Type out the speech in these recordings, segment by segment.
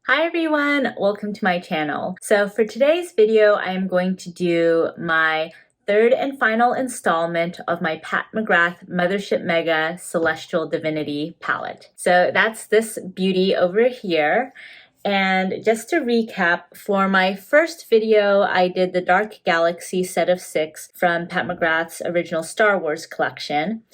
Hi everyone, welcome to my channel. So for today's video, I am going to do my third and final installment of my Pat McGrath Mothership Mega Celestial Divinity palette. So that's this beauty over here. And just to recap, for my first video, I did the Dark Galaxy set of 6 from Pat McGrath's original Star Wars collection.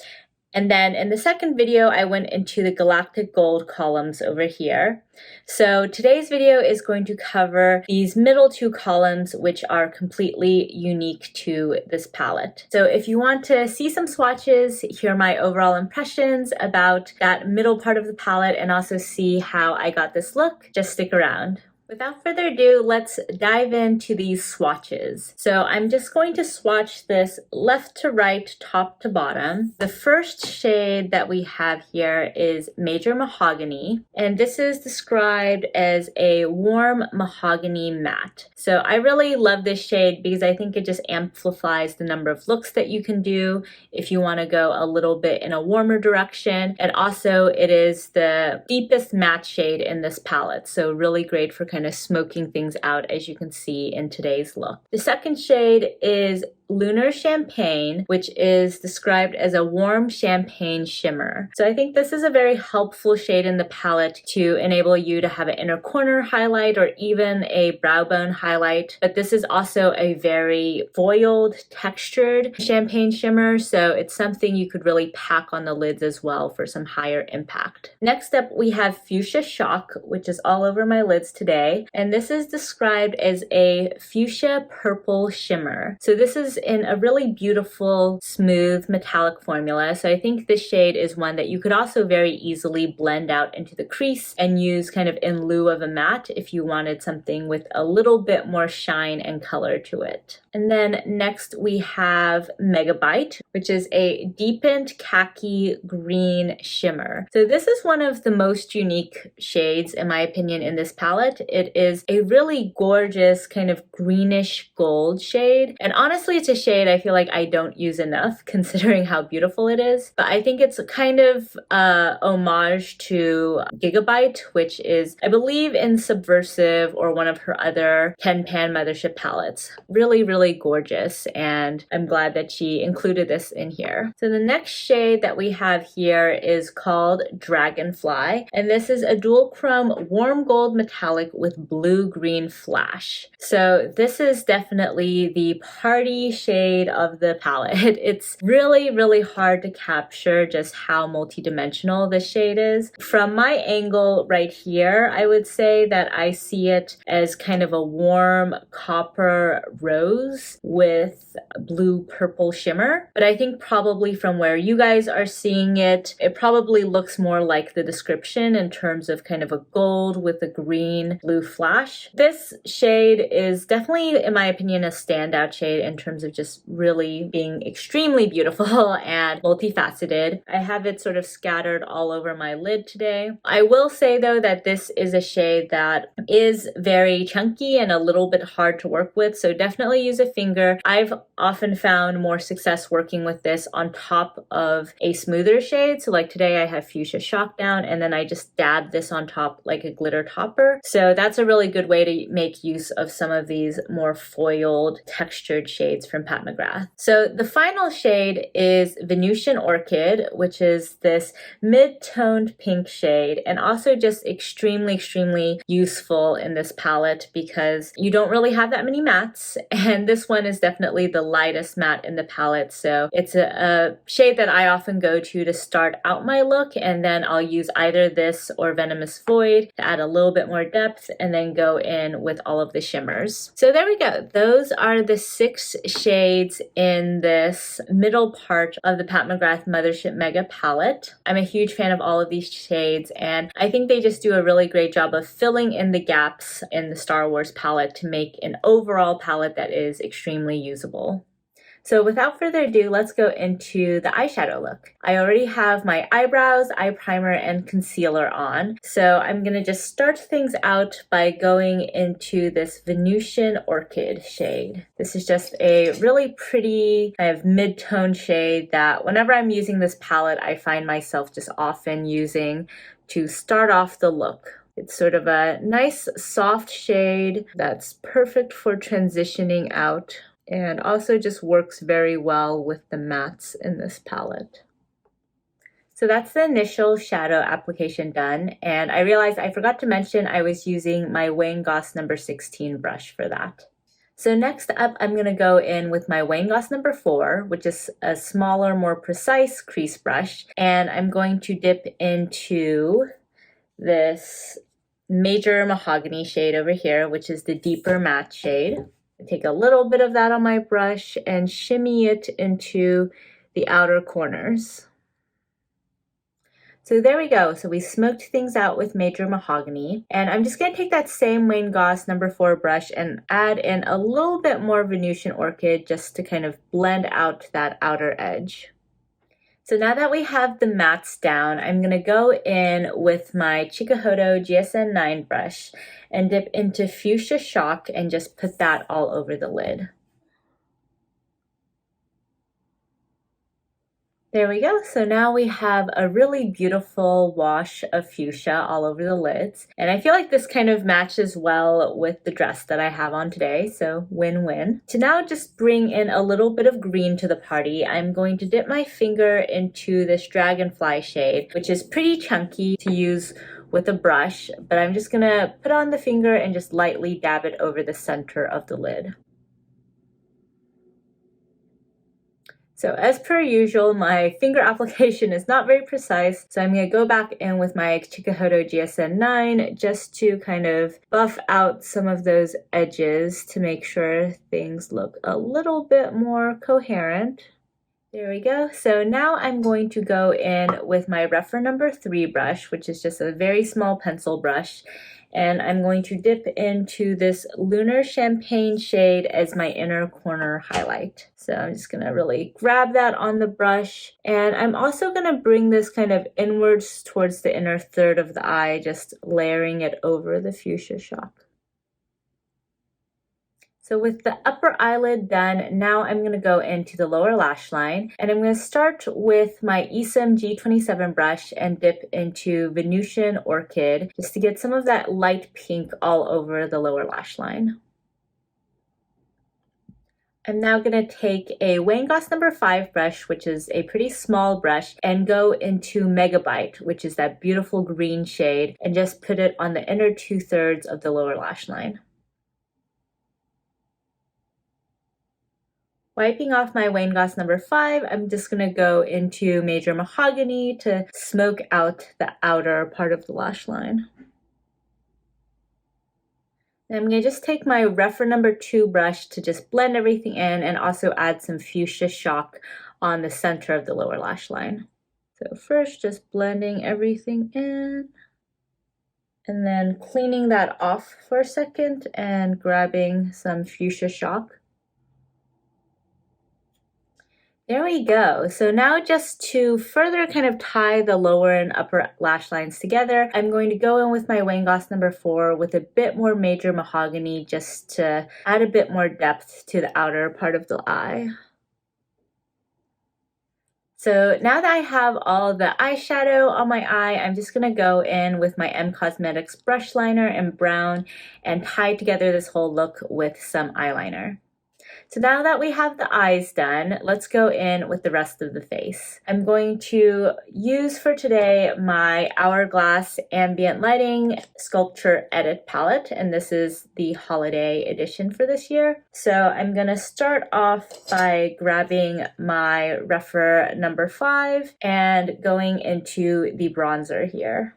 And then in the second video, I went into the Galactic Gold columns over here. So today's video is going to cover these middle two columns, which are completely unique to this palette. So if you want to see some swatches, hear my overall impressions about that middle part of the palette, and also see how I got this look, just stick around. Without further ado, let's dive into these swatches. So I'm just going to swatch this left to right, top to bottom. The first shade that we have here is Major Mahogany, and this is described as a warm mahogany matte. So I really love this shade because I think it just amplifies the number of looks that you can do if you want to go a little bit in a warmer direction. And also it is the deepest matte shade in this palette, so really great for kind of smoking things out, as you can see in today's look. The second shade is Lunar Champagne, which is described as a warm champagne shimmer. So I think this is a very helpful shade in the palette to enable you to have an inner corner highlight or even a brow bone highlight. But this is also a very foiled, textured champagne shimmer, so it's something you could really pack on the lids as well for some higher impact. Next up, we have Fuchsia Shock, which is all over my lids today, and this is described as a fuchsia purple shimmer. So this is in a really beautiful, smooth, metallic formula. So I think this shade is one that you could also very easily blend out into the crease and use kind of in lieu of a matte if you wanted something with a little bit more shine and color to it. And then next we have Megabyte, which is a deepened khaki green shimmer. So this is one of the most unique shades, in my opinion, in this palette. It is a really gorgeous kind of greenish gold shade. And honestly, it's a shade I feel like I don't use enough considering how beautiful it is. But I think it's a kind of homage to Gigabyte, which is, I believe, in Subversive or one of her other Ken Pan Mothership palettes. Really, really gorgeous, and I'm glad that she included this in here. So the next shade that we have here is called Dragonfly, and this is a dual chrome warm gold metallic with blue-green flash. So this is definitely the party shade of the palette. It's really, really hard to capture just how multidimensional this shade is. From my angle right here, I would say that I see it as kind of a warm copper rose with blue purple shimmer. But I think probably from where you guys are seeing it, it probably looks more like the description in terms of kind of a gold with a green blue flash. This shade is definitely, in my opinion, a standout shade in terms of just really being extremely beautiful and multifaceted. I have it sort of scattered all over my lid today. I will say though that this is a shade that is very chunky and a little bit hard to work with, so definitely use a finger. I've often found more success working with this on top of a smoother shade. So like today I have Fuchsia Shock down and then I just dab this on top like a glitter topper. So that's a really good way to make use of some of these more foiled textured shades from Pat McGrath. So the final shade is Venusian Orchid, which is this mid-toned pink shade, and also just extremely, extremely useful in this palette because you don't really have that many mattes, and this one is definitely the lightest matte in the palette. So it's a shade that I often go to start out my look, and then I'll use either this or Venomous Void to add a little bit more depth and then go in with all of the shimmers. So there we go. Those are the 6 shades in this middle part of the Pat McGrath Mothership Mega palette. I'm a huge fan of all of these shades, and I think they just do a really great job of filling in the gaps in the Star Wars palette to make an overall palette that is extremely usable. So without further ado, let's go into the eyeshadow look. I already have my eyebrows, eye primer, and concealer on. So I'm gonna just start things out by going into this Venusian Orchid shade. This is just a really pretty kind of mid-tone shade that whenever I'm using this palette, I find myself just often using to start off the look. It's sort of a nice soft shade that's perfect for transitioning out and also just works very well with the mattes in this palette. So that's the initial shadow application done, and I realized I forgot to mention I was using my Wayne Goss number 16 brush for that. So next up, I'm going to go in with my Wayne Goss number 4, which is a smaller, more precise crease brush, and I'm going to dip into this Major Mahogany shade over here, which is the deeper matte shade. Take a little bit of that on my brush and shimmy it into the outer corners. So there we go. So we smoked things out with Major Mahogany. And I'm just going to take that same Wayne Goss number 4 brush and add in a little bit more Venusian Orchid just to kind of blend out that outer edge. So now that we have the mattes down, I'm going to go in with my Chikuhodo GSN 9 brush and dip into Fuchsia Shock and just put that all over the lid. There we go. So now we have a really beautiful wash of fuchsia all over the lids. And I feel like this kind of matches well with the dress that I have on today, so win-win. To now just bring in a little bit of green to the party, I'm going to dip my finger into this Dragonfly shade, which is pretty chunky to use with a brush, but I'm just gonna put on the finger and just lightly dab it over the center of the lid. So as per usual, my finger application is not very precise, so I'm going to go back in with my Chikuhodo GSN 9 just to kind of buff out some of those edges to make sure things look a little bit more coherent. There we go. So now I'm going to go in with my Rephr number 3 brush, which is just a very small pencil brush, and I'm going to dip into this Lunar Champagne shade as my inner corner highlight. So I'm just going to really grab that on the brush, and I'm also going to bring this kind of inwards towards the inner third of the eye, just layering it over the Fuchsia Shock. So with the upper eyelid done, now I'm going to go into the lower lash line, and I'm going to start with my Esom G27 brush and dip into Venusian Orchid just to get some of that light pink all over the lower lash line. I'm now going to take a Wayne Goss number 5 brush, which is a pretty small brush, and go into Megabyte, which is that beautiful green shade, and just put it on the inner 2/3 of the lower lash line. Wiping off my Wayne Goss number 5, I'm just going to go into Major Mahogany to smoke out the outer part of the lash line. And I'm going to just take my Rephr number 2 brush to just blend everything in and also add some Fuchsia Shock on the center of the lower lash line. So first just blending everything in, and then cleaning that off for a second and grabbing some Fuchsia Shock. There we go. So now just to further kind of tie the lower and upper lash lines together, I'm going to go in with my Wayne Goss number 4 with a bit more Major Mahogany just to add a bit more depth to the outer part of the eye. So now that I have all the eyeshadow on my eye, I'm just going to go in with my M Cosmetics brush liner in brown and tie together this whole look with some eyeliner. So now that we have the eyes done, let's go in with the rest of the face. I'm going to use for today my Hourglass Ambient Lighting Sculpture Edit palette, and this is the holiday edition for this year. So I'm going to start off by grabbing my Rephr number 5 and going into the bronzer here.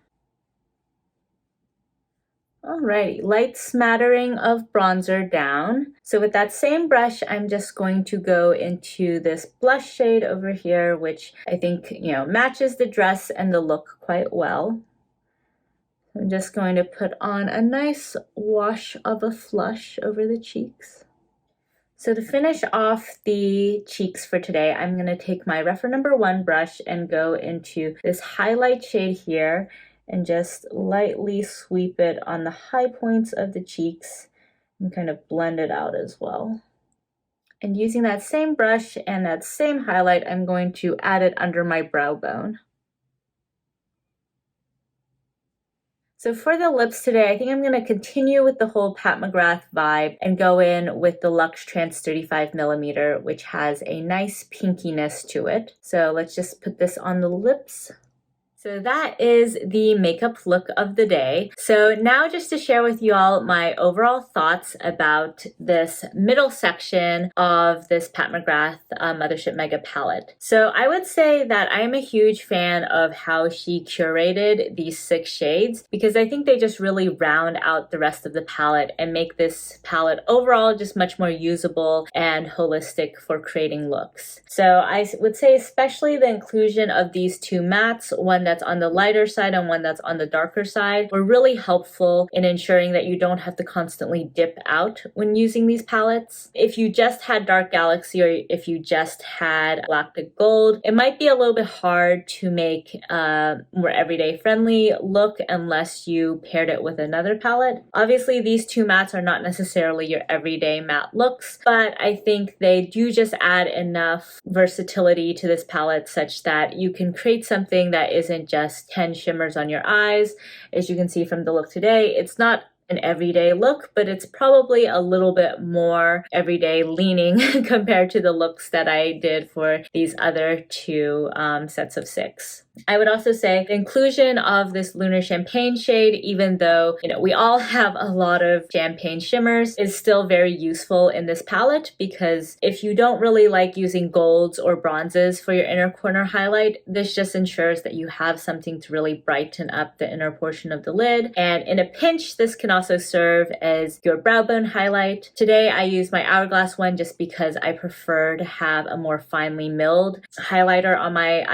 Alrighty, light smattering of bronzer down. So with that same brush, I'm just going to go into this blush shade over here, which I think, matches the dress and the look quite well. I'm just going to put on a nice wash of a flush over the cheeks. So to finish off the cheeks for today, I'm going to take my Rephr number 1 brush and go into this highlight shade here and just lightly sweep it on the high points of the cheeks and kind of blend it out as well. And using that same brush and that same highlight, I'm going to add it under my brow bone. So for the lips today, I think I'm going to continue with the whole Pat McGrath vibe and go in with the Luxe Trans 35mm, which has a nice pinkiness to it. So let's just put this on the lips. So that is the makeup look of the day. So now just to share with you all my overall thoughts about this middle section of this Pat McGrath Mothership Mega palette. So I would say that I am a huge fan of how she curated these 6 shades because I think they just really round out the rest of the palette and make this palette overall just much more usable and holistic for creating looks. So I would say especially the inclusion of these 2 mattes, one that's on the lighter side and one that's on the darker side, were really helpful in ensuring that you don't have to constantly dip out when using these palettes. If you just had Dark Galaxy or if you just had Galactic Gold, it might be a little bit hard to make a more everyday friendly look unless you paired it with another palette. Obviously, these 2 mattes are not necessarily your everyday matte looks, but I think they do just add enough versatility to this palette such that you can create something that isn't just 10 shimmers on your eyes. As you can see from the look today, it's not an everyday look, but it's probably a little bit more everyday leaning compared to the looks that I did for these other 2 sets of 6. I would also say the inclusion of this Lunar Champagne shade, even though, we all have a lot of champagne shimmers, is still very useful in this palette because if you don't really like using golds or bronzes for your inner corner highlight, this just ensures that you have something to really brighten up the inner portion of the lid. And in a pinch, this can also serve as your brow bone highlight. Today, I use my Hourglass one just because I prefer to have a more finely milled highlighter on my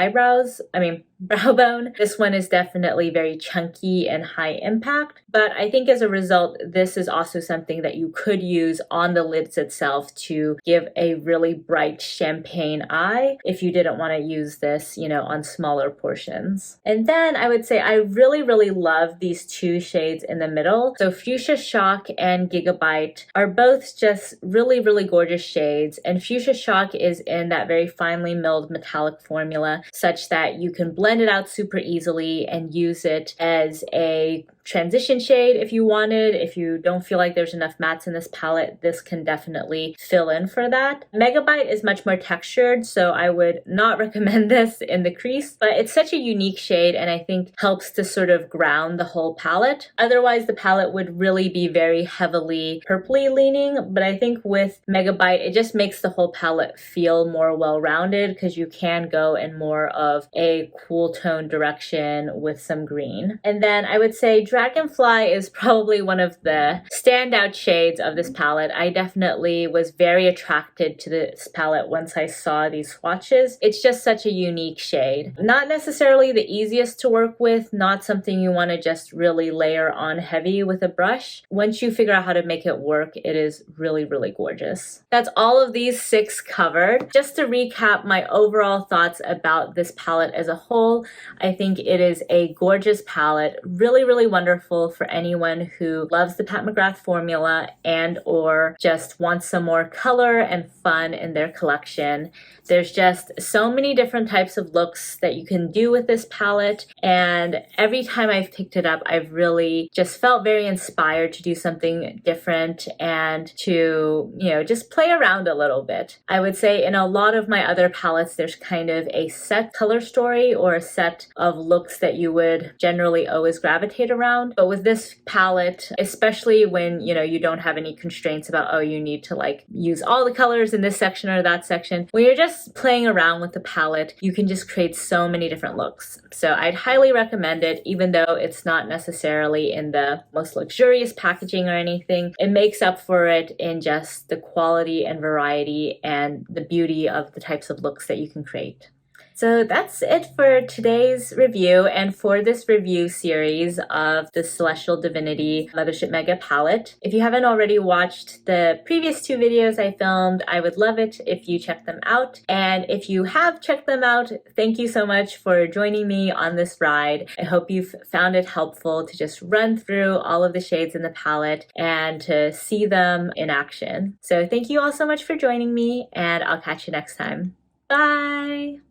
brow bone. This one is definitely very chunky and high impact, but I think as a result, this is also something that you could use on the lids itself to give a really bright champagne eye if you didn't want to use this, on smaller portions. And then I would say I really, really love these 2 shades in the middle. So Fuchsia Shock and Gigabyte are both just really, really gorgeous shades, and Fuchsia Shock is in that very finely milled metallic formula such that you can blend it out super easily and use it as a transition shade if you wanted. If you don't feel like there's enough mattes in this palette, this can definitely fill in for that. Megabyte is much more textured, so I would not recommend this in the crease, but it's such a unique shade and I think helps to sort of ground the whole palette. Otherwise, the palette would really be very heavily purpley leaning, but I think with Megabyte, it just makes the whole palette feel more well-rounded because you can go in more of a cool tone direction with some green. And then I would say Dragonfly is probably one of the standout shades of this palette. I definitely was very attracted to this palette once I saw these swatches. It's just such a unique shade. Not necessarily the easiest to work with, not something you want to just really layer on heavy with a brush. Once you figure out how to make it work, it is really, really gorgeous. That's all of these 6 covered. Just to recap my overall thoughts about this palette as a whole, I think it is a gorgeous palette, really, really wonderful for anyone who loves the Pat McGrath formula and or just wants some more color and fun in their collection. There's just so many different types of looks that you can do with this palette, and every time I've picked it up, I've really just felt very inspired to do something different and to, just play around a little bit. I would say in a lot of my other palettes, there's kind of a set color story or a set of looks that you would generally always gravitate around. But with this palette, especially when, you don't have any constraints about, oh, you need to use all the colors in this section or that section, when you're just playing around with the palette, you can just create so many different looks. So I'd highly recommend it, even though it's not necessarily in the most luxurious packaging or anything. It makes up for it in just the quality and variety and the beauty of the types of looks that you can create. So that's it for today's review and for this review series of the Celestial Divinity Mothership Mega palette. If you haven't already watched the previous 2 videos I filmed, I would love it if you check them out. And if you have checked them out, thank you so much for joining me on this ride. I hope you've found it helpful to just run through all of the shades in the palette and to see them in action. So thank you all so much for joining me, and I'll catch you next time. Bye!